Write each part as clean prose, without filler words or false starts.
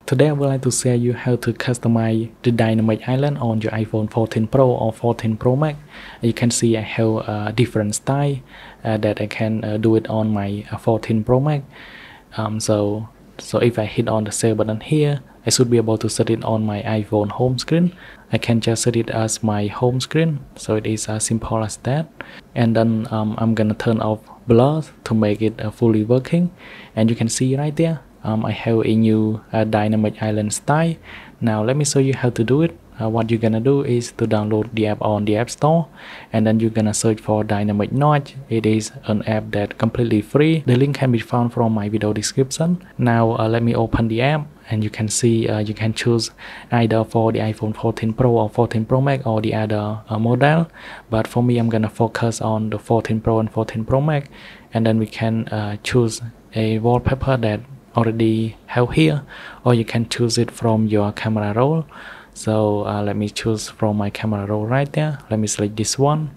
Today I would like to share you how to customize the dynamic island on your iPhone 14 Pro or 14 Pro Max. You can see I have a different style that I can do it on my 14 Pro Max. So if I hit on the save button here, I should be able to set it on my iPhone home screen. I can just set it as my home screen, so it is as simple as that. And then I'm gonna turn off blur to make it fully working, and you can see right there I have a new dynamic island style. Now let me show you how to do it. What you're gonna do is to download the app on the App Store, and then you're gonna search for dynamic notch. It is an app that completely free. The link can be found from my video description. Now let me open the app, and you can see you can choose either for the iPhone 14 Pro or 14 Pro Max or the other model, but for me I'm gonna focus on the 14 Pro and 14 Pro Max. And then we can choose a wallpaper that already have here, or you can choose it from your camera roll. So let me choose from my camera roll right there. Let me select this one,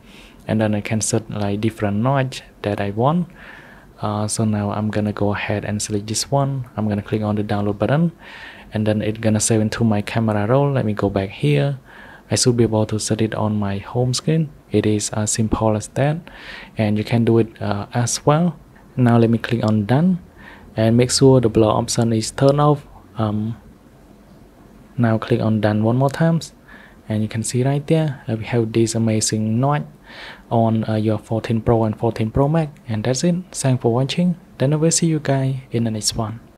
and then I can set like different notch that I want. So now I'm gonna go ahead and select this one. I'm gonna click on the download button, and then it's gonna save into my camera roll. Let me go back here. I should be able to set it on my home screen. It is as simple as that, and you can do it as well. Now let me click on done, and make sure the blur option is turned off. Now click on done one more time, and you can see right there we have this amazing notch on your 14 Pro and 14 Pro Max. And that's it. Thanks for watching. Then I will see you guys in the next one.